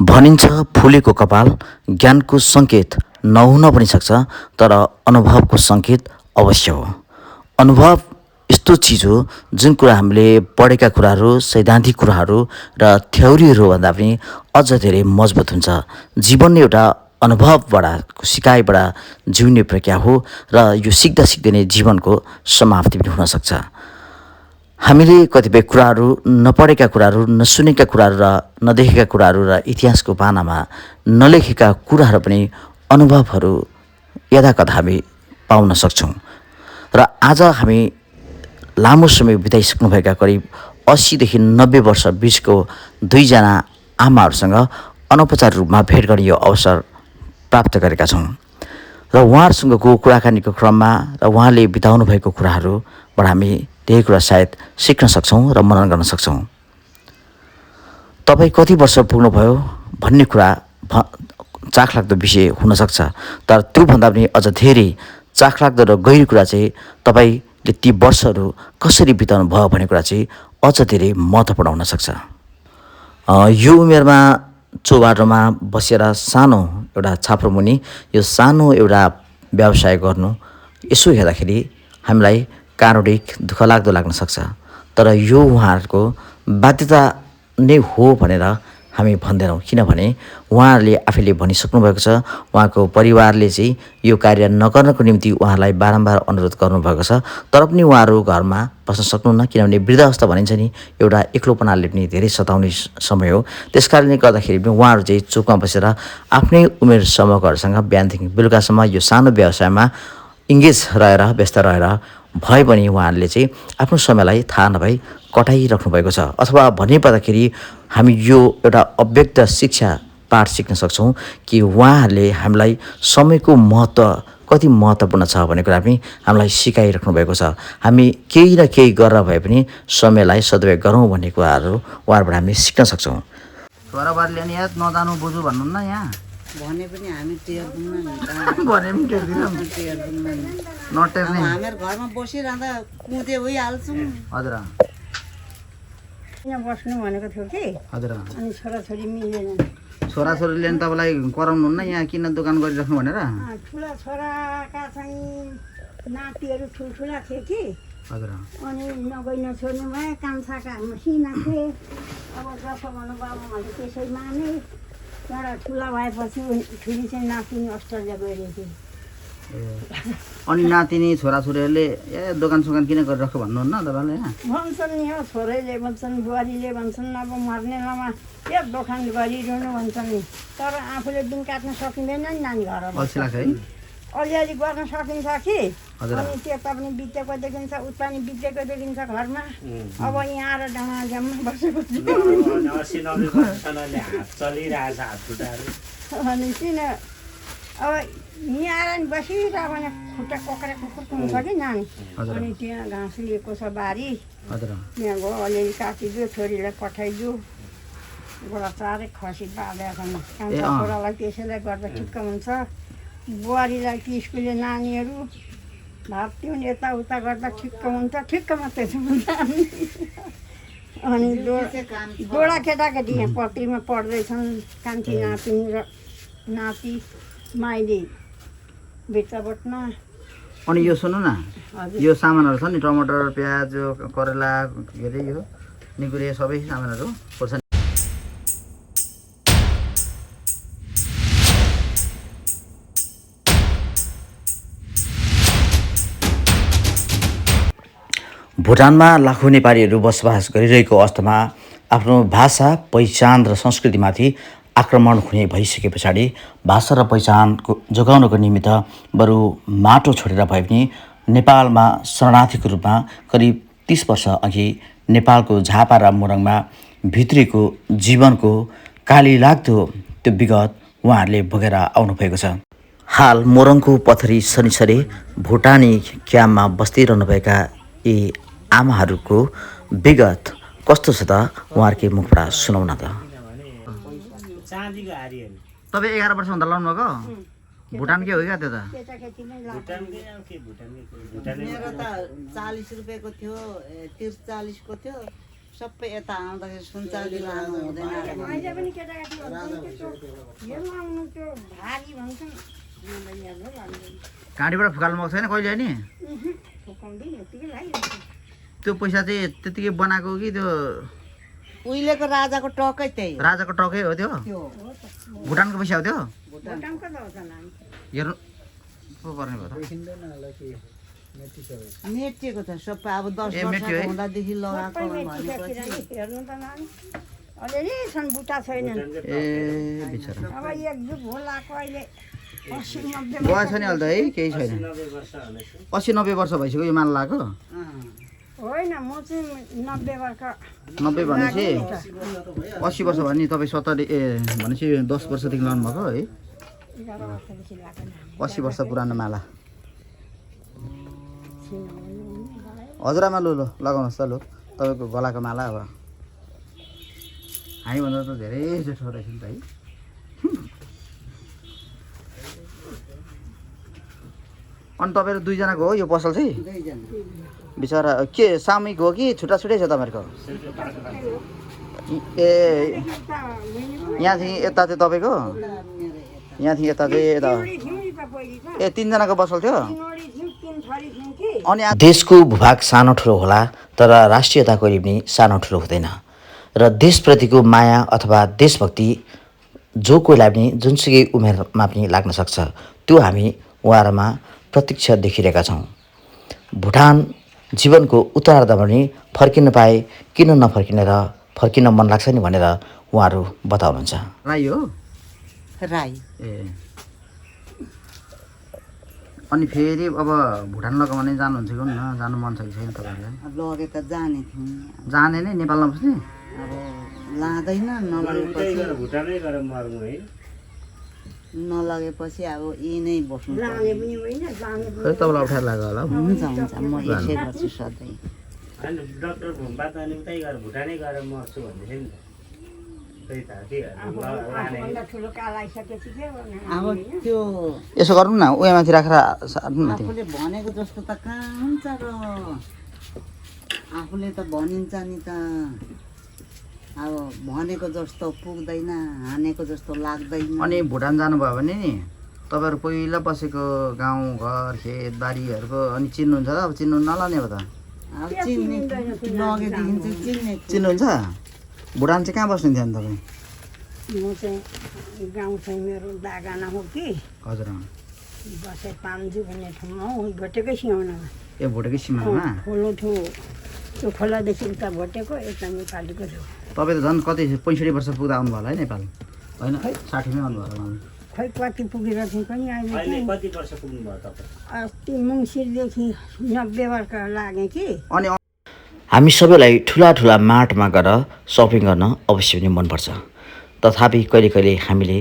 भनिन्छ फुलेको कपाल ज्ञानको सङ्केत नहुन पनि सक्छ, तर अनुभवको सङ्केत अवश्य हो। अनुभव यस्तो चिज हो जुन कुरा हामीले पढेका कुराहरू, सैद्धान्तिक कुराहरू र थ्योरीहरू भन्दा पनि अझ धेरै मजबुत हुन्छ। जीवन एउटा अनुभवबाट, सिकाइबाट जिउने प्रक्रिया हो र यो सिक्दा सिक्दै नै जीवनको समाप्ति पनि हुनसक्छ। हामीले कतिपय कुराहरू, नपढेका कुराहरू, नसुनेका कुराहरू र नदेखेका कुराहरू र इतिहासको पानामा नलेखेका कुराहरू पनि अनुभवहरू यदाकदा हामी पाउन सक्छौँ। र आज हामी लामो समय बिताइसक्नुभएका करिब 80 देखि 90 वर्ष बिचको दुईजना आमाहरूसँग अनौपचारिक रूपमा भेट गर्ने यो अवसर प्राप्त गरेका छौँ र उहाँहरूसँगको कुराकानीको क्रममा र उहाँले बिताउनु भएको कुराहरूबाट हामी धेरै कुरा सायद सिक्न सक्छौँ र मनन गर्न सक्छौँ। तपाईँ कति वर्ष पुग्नुभयो भन्ने कुरा चाखलाग्दो विषय हुनसक्छ, तर त्योभन्दा पनि अझ धेरै चाखलाग्दो र गहिरो कुरा चाहिँ तपाईँले ती वर्षहरू कसरी बिताउनु भयो भन्ने कुरा चाहिँ अझ धेरै महत्त्वपूर्ण हुनसक्छ। यो उमेरमा चौबाटोमा बसेर सानो एउटा छाप्रोमुनि यो सानो एउटा व्यवसाय गर्नु, यसो हेर्दाखेरि हामीलाई कारुणिक दुःखलाग्दो लाग्न सक्छ, तर यो उहाँहरूको बाध्यता नै हो भनेर हामी भन्दैनौँ। किनभने उहाँहरूले आफैले भनिसक्नु भएको छ, उहाँको परिवारले चाहिँ यो कार्य नगर्नको निम्ति उहाँलाई बारम्बार अनुरोध गर्नुभएको छ, तर पनि उहाँहरू घरमा बस्न सक्नुहुन्न। किनभने वृद्धावस्था भनिन्छ नि, एउटा एक्लोपनाले पनि धेरै सताउने समय हो। त्यस कारणले गर्दाखेरि पनि उहाँहरू चाहिँ चोकमा बसेर आफ्नै उमेर समूहहरूसँग बिहानदेखि बेलुकासम्म यो सानो व्यवसायमा इङ्गेज रहेर, व्यस्त रहेर भए पनि उहाँहरूले चाहिँ आफ्नो समयलाई थाहा नभई कटाइराख्नु भएको छ। अथवा भन्नै पर्दाखेरि हामी यो एउटा अव्यक्त शिक्षा पाठ सिक्न सक्छौँ कि उहाँहरूले हामीलाई समयको महत्त्व कति महत्त्वपूर्ण छ भन्ने कुरा पनि हामीलाई सिकाइराख्नु भएको छ। हामी केही न केही गरेर भए पनि समयलाई सदुपयोग गरौँ भन्ने कुराहरू उहाँहरूबाट हामी सिक्न सक्छौँ। छोराबारीले नि याद नजानु बुझु भन्नुहुन्न, यहाँ भने पनि हामी टेर्दैनौँ नि त। भने पनि टेर्दैनौँ, नटेर्ने। हामीहरू घरमा बसिरहँदा कुँदे भइहाल्छौँ। हजुर यहाँ बस्नु भनेको थियो कि, हजुर। अनि छोराछोरी मिलेन। छोराछोरीले नि तपाईँलाई कराउनुहुन्न यहाँ किन दोकान गरिराख्नु भनेर? ठुला छोराका चाहिँ नातिहरू ठुल्ठुला थिए कि, हजुर। अनि नगई नछोड्नु भयो, कान्छाका सिना थिए। अब जसो भन्नु बाबु मैले त्यसै माने। त्यहाँबाट ठुला भएपछि ठुली चाहिँ नातिनी अस्ट्रेलिया गइरहेको थियो। अनि नातिनी छोराछोरीहरूले दोकान सोकान किन गरिराख्नु भन्नुहुन्न तपाईँले? भन्छन् नि, हो छोरीले भन्छन्, बुहारीले भन्छन्, अब मर्ने बेलामा के दोकान गरिरहनु भन्छन् नि। तर आफूले दिन काट्न सकिँदैन नि नानी घर। अल्छी लाग्छ है? अलिअलि गर्न सकिन्छ कि, हजुर। अनि त्यता पनि बितेको देखिन्छ, उता पनि बितेको देखिन्छ घरमा। अब यहाँ आएर डाँडामा बसेको छु। अनि किन अब यहाँ आएर नि बसिरहेको भने खुट्टा कोक्रे कुकुर हुन्छ कि नानी। अनि त्यहाँ घाँस लिएको छ बारी, त्यहाँ गयो अलिअलि काटिदियो, छोरीलाई पठाइदियो। गोडा चारै खसी बाँधेको छ। कान्छा छोरालाई त्यसैलाई गर्दा ठिक्क हुन्छ। बुहारीलाई कि स्कुले नानीहरू भात पिउन यताउता गर्दा ठिक्क हुन्छ, ठिक्क मात्रै छ। अनि गोडा केटाकेटी यहाँ पट्टीमा पढ्दैछन्, कान्छी नाति र नाति माइली भित्रबटमा। अनि यो सुन्नु न, यो सामानहरू छ नि, टमाटर, प्याज, करेला, के अरे यो निगुरे, सबै सामानहरू पर्छ। भुटानमा लाखौँ नेपालीहरू बसोबास गरिरहेको अवस्थामा आफ्नो भाषा, पहिचान र संस्कृतिमाथि आक्रमण हुने भइसके पछाडि भाषा र पहिचानको जोगाउनको निमित्त बरु माटो छोडेर भए पनि नेपालमा शरणार्थीको रूपमा करिब 30 वर्ष अघि नेपालको झापा र मोरङमा भित्रिएको जीवनको कालीलाग्दो त्यो विगत उहाँहरूले भोगेर आउनुभएको छ। हाल मोरङको पथरी शनिश्चरी भुटानी क्याम्पमा बस्दिरहनुभएका यी आमाहरूको विगत कस्तो छ त उहाँहरूकै मुखबाट सुनाउन त। तपाईँ 11 वर्षभन्दा लाउनु भएको? भुटानकै हो क्या त्यो त? मेरो त 40 रुपियाँको थियो, 30-40 को थियो। सबै यता आउँदाखेरि सुनचाँदी लानु हुँदैन अरे भन्यो। अहिले पनि केटाकेटी हेर्नु आउनु त्यो भारी भन्छन् मलाई हेर्नु लाग्दैन गाडीबाट फुकाल्नु भएको छैन कहिले नि फुकाउँदै यतिकै लागिरहेको त्यो पैसा चाहिँ त्यतिकै बनाएको कि त्यो उहिलेको राजाको टकै त्यही हो। राजाको टकै हो त्यो त्यो भुटानको पैसा हो त्यो भुटानको त हो त नानी हेर्नु पो पर्ने भयो त मेटिएको छ सबै अब 10 ए, वर्ष मेटियो है? हुँदादेखि लगाएको सबै मेटिसकेर भनेपछि नि हेर्नु त नानी अलिअलि छन् बुटा छैनन् ए बिचरा अब एकजुट होलाको अहिले 80-90 बुवा छ नि अहिले त है केही छैन 80-90 वर्ष भइसक्यो यो माल लगाएको होइन म चाहिँ 90 वर्ष 90 भनेपछि 80 वर्ष भने नि तपाईँ 70 भनेपछि 10 वर्षदेखि लानु भएको है 11 वर्षदेखि लाग्यो 80 वर्ष पुरानो माला हजुरआमा लु लगाउनुहोस् त लु तपाईँको गलाको माला अब हामीभन्दा त धेरै जेठो रहेछ नि त है अनि तपाईँहरू दुईजनाको हो यो पसल चाहिँ दुईजना बिचरा के सामूहिक हो कि छुट्टा छुट्टै छ तपाईँहरूको ए यहाँदेखि यता चाहिँ तपाईँको यहाँदेखि यता चाहिँ यता ए तिनजनाको पसल थियो अनि देशको भूभाग सानो ठुलो होला तर राष्ट्रियताको कहिले पनि सानो ठुलो हुँदैन र देशप्रतिको माया अथवा देशभक्ति जो कोहीलाई पनि जुनसुकै उमेरमा पनि लाग्न सक्छ त्यो हामी उहाँहरूमा प्रत्यक्ष देखिरहेका छौँ भुटान जीवनको उत्तरार्धमा पनि फर्किन पाए किन नफर्किने र फर्किन मन लाग्छ नि भनेर उहाँहरू बताउनुहुन्छ राई हो राई ए अनि फेरि अब भुटान लगाउन भने जानुहुन्छ कि न जानु मन छ कि छैन तपाईँहरूलाई अब लगे त जाने थियौँ जाने नै नेपालमा बस्ने अब लाँदैन नलगेपछि नलगेपछि अब यी नै बस्नु पर्यो। लाने पनि होइन जाने पनि खै तपाईँलाई अप्ठ्यारो लाग्यो होला हुन्छ हुन्छ म यसै गर्छु सधैँ होइन डक्टर घुमबाट अनि उतै गएर भुटानै गएर मर्छु भन्दै थियो नि त त्यही त के लाने आफूभन्दा ठुलो काल आइसकेपछि के गर्ने अब त्यो यसो गर्नु न उयो माथि राखेर साट्नु न त्यो आफूले भनेको जस्तो त कहाँ हुन्छ र आफूले त भनिन्छ नि त अब भनेको जस्तो पुग्दैन हानेको जस्तो लाग्दैन अनि भुटान जानुभयो भने नि तपाईँहरू पहिला बसेको गाउँ घर खेत बारीहरूको अनि चिन्नुहुन्छ त अब चिन्नु नलाने हो त अब चिन्ने लगेदेखि चाहिँ चिन्ने चिन्नुहुन्छ भुटान चाहिँ कहाँ बस्नुहुन्थ्यो अनि तपाईँ म चाहिँ गाउँ चाहिँ मेरो दागाना हो कि हजुर बसे पाम्जु भन्ने ठाउँमा हो भोटेकै सिमानामा ए भोटेकै सीमामा खोलो थियो त्यो खोलादेखि उता भोटेको यता नेपालीको थियो तपाईँ त झन् कति 65 वर्ष पुग्दा आउनुभयो होला है नेपाल होइन 60मै आउनुभयो होला उहाँ। खै कति पुगेर थिएँ पनि अहिले अहिले चाहिँ कति वर्ष पुग्नुभयो तपाईँ अस्ति मङ्सिरदेखि 90 वर्ष लागेँ कि अनि हामी सबैलाई ठुला ठुला मार्टमा गएर सपिङ गर्न अवश्य पनि मनपर्छ तथापि कहिले कहिले हामीले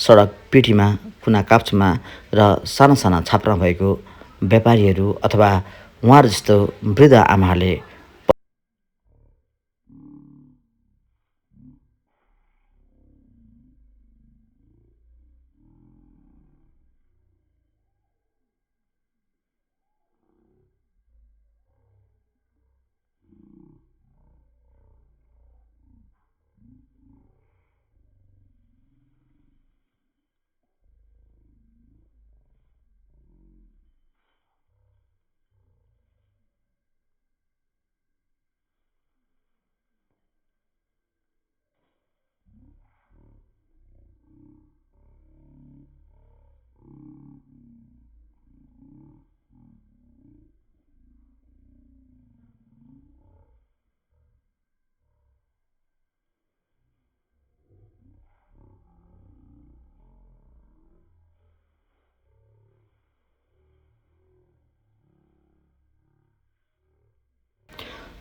सडक पिटीमा कुना काप्चामा र साना साना छाप्रा भएको व्यापारीहरू अथवा उहाँहरू जस्तो वृद्ध आमाहरूले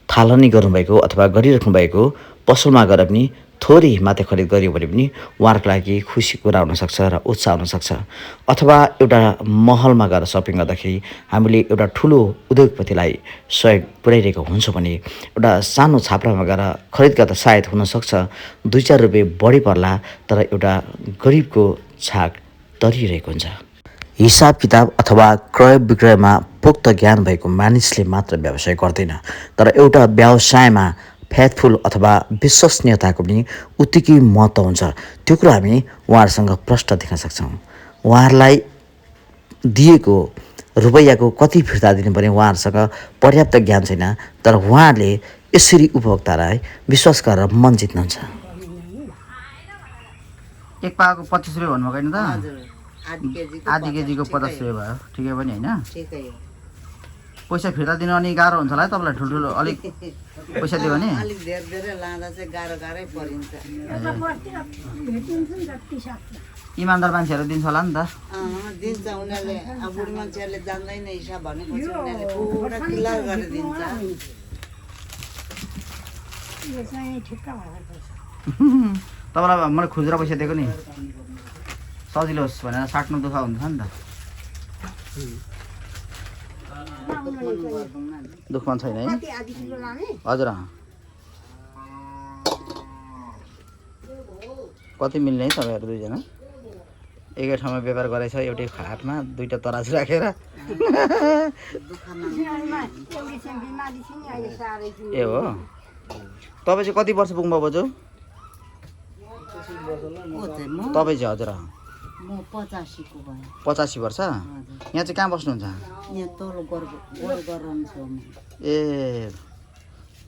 थालनी गर्नुभएको अथवा गरिराख्नु भएको पसलमा गएर पनि थोरै मात्रै खरिद गऱ्यो भने पनि उहाँहरूको लागि खुसी कुरा हुनसक्छ र उत्साह हुनसक्छ अथवा एउटा महलमा गएर सपिङ गर्दाखेरि हामीले एउटा ठुलो उद्योगपतिलाई सहयोग पुर्याइरहेको हुन्छौँ भने एउटा सानो छाप्रामा गएर खरिद गर्दा सायद हुनसक्छ 2-4 रुपियाँ बढी पर्ला तर एउटा गरिबको छाक तरिरहेको हुन्छ हिसाब किताब अथवा क्रय विक्रयमा पोक्त ज्ञान भएको मानिसले मात्र व्यवसाय गर्दैन तर एउटा व्यवसायमा फेथफुल अथवा विश्वसनीयताको पनि उत्तिकै महत्त्व हुन्छ। त्यो कुरा हामी उहाँहरूसँग प्रष्ट देख्न सक्छौँ। उहाँहरूलाई दिएको रुपैयाँको कति फिर्ता दिनुपर्ने उहाँहरूसँग पर्याप्त ज्ञान छैन, तर उहाँहरूले यसरी उपभोक्तालाई विश्वास गरेर मन जित्नुहुन्छ। एक पावाको 25 रुपियाँ भन्नुभएको होइन त? हजुर, आधी केजीको 50 रुपियाँ भयो, ठिकै पनि होइन? ठिकै हो। पैसा फिर्ता दिनु अनि गाह्रो हुन्छ होला है तपाईँलाई? ठुल्ठुलो अलिक पैसा दियो भने अलिक धेरै लाँदा चाहिँ गाह्रै परिन्छ। यता बस्ती भेटिन्छ नि जति सक्छ। इमान्दार मान्छेहरू दिन्छ होला नि त? दिन्छ उनीहरूले। अब बुढी मान्छेहरूले जान्दैन हिसाब भनेपछि उनीहरूले पुरा क्लियर गरेर दिन्छ। यो चाहिँ ठिक्क भएको छ। तपाईँलाई मैले खुजुरा पैसा दिएको नि सजिलो होस् भनेर साट्नु दुःख हुन्छ नि त। दुःखमा छैन है? कति आधी किलो लाने? हजुर कति मिल्ने है तपाईँहरू दुईजना? एकै ठाउँमा व्यापार गरेछ, एउटै हातमा दुईवटा तराजु राखेर। बिमारी चाहिँ बिमारी छ नि अहिले साह्रै छ। ए हो? तपाईँ चाहिँ कति वर्ष पुग्नुभयो बोजू? तपाईँ चाहिँ हजुर म 85 को भयो। 85 वर्ष? यहाँ चाहिँ कहाँ बस्नुहुन्छ? यहाँ तल गरम छ। ए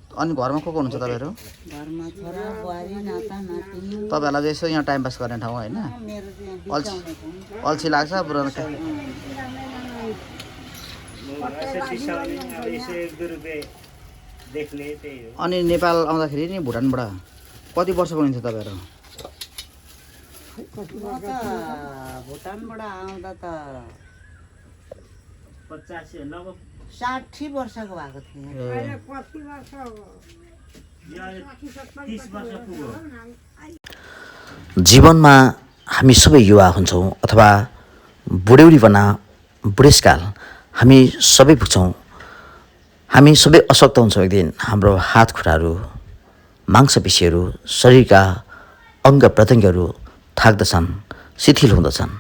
अनि घरमा को हुनुहुन्छ तपाईँहरू? घरमा छोरा बुहारी नाता नातिनी। तपाईँहरूलाई चाहिँ यसो यहाँ टाइम पास गर्ने ठाउँ होइन? मेरो चाहिँ अल्छी लाग्छ पुरानो? अनि नेपाल आउँदाखेरि नि भुटानबाट कति वर्ष हुनुहुन्छ तपाईँहरू? भुटानबाट आउँदा त 60 वर्षको भएको थिएँ। अहिले कति वर्ष हो? जीवनमा हामी सबै युवा हुन्छौँ अथवा बुढ्यौलीपना बुढेसकाल हामी सबै पुग्छौँ। हामी सबै अशक्त हुन्छौँ। एक दिन हाम्रो हात खुट्टाहरू, मांसपेशीहरू, शरीरका अङ्ग प्रत्यङ्गहरू थाक्दछन्, शिथिल हुँदछन्।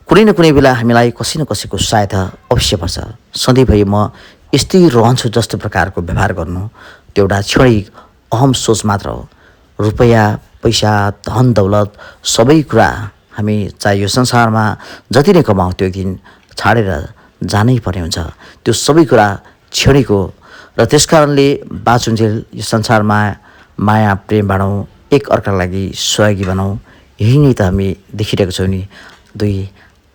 कुनै न कुनै बेला हामीलाई कसै न कसैको सहायता अवश्य पर्छ। सधैँभरि म यस्तै रहन्छु जस्तो प्रकारको व्यवहार गर्नु त्यो एउटा क्षणिक अहम सोच मात्र हो। रुपैयाँ पैसा धन दौलत सबै कुरा हामी चाहे यो संसारमा जति नै कमाउँ त्यो एक दिन छाडेर जानै पर्ने हुन्छ। त्यो सबै कुरा क्षणिक हो र त्यस कारणले बाँचुन्जेल यो संसारमा माया प्रेम बाँडौँ, एक अर्काका लागि सहयोगी बनाउँ। यही नै त हामी देखिरहेको छौँ नि दुई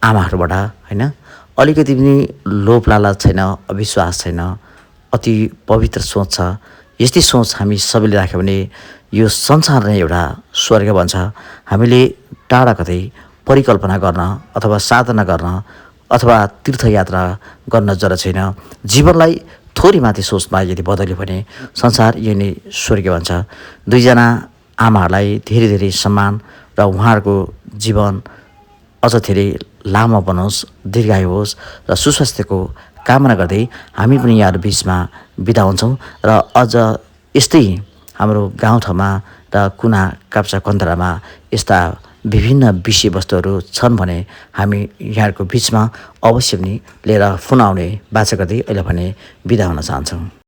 आमाहरूबाट होइन? अलिकति पनि लोभ लालच छैन, अविश्वास छैन, अति पवित्र सोच छ। यस्तै सोच हामी सबैले राख्यो भने यो संसार नै एउटा स्वर्ग बन्छ। हामीले टाढा कतै परिकल्पना गर्न अथवा साधना गर्न अथवा तीर्थयात्रा गर्न जरुरत छैन। जीवनलाई थोरै माथि सोचमा यदि बदल्यो भने संसार यही नै स्वर्ग बन्छ। दुईजना आमाहरूलाई धेरै धेरै सम्मान र उहाँहरूको जीवन अझ धेरै लामो बनोस्, दीर्घायु होस् र सुस्वास्थ्यको कामना गर्दै हामी पनि यहाँ बिचमा बिदा हुन्छौँ। र अझ यस्तै हाम्रो गाउँठाउँमा र कुना काप्चा कन्तरामा यस्ता विभिन्न विषयवस्तुहरू छन् भने हामी यहाँहरूको बिचमा अवश्य पनि लिएर पुनः आउने बाचा गर्दै अहिले भने बिदा हुन चाहन्छौँ।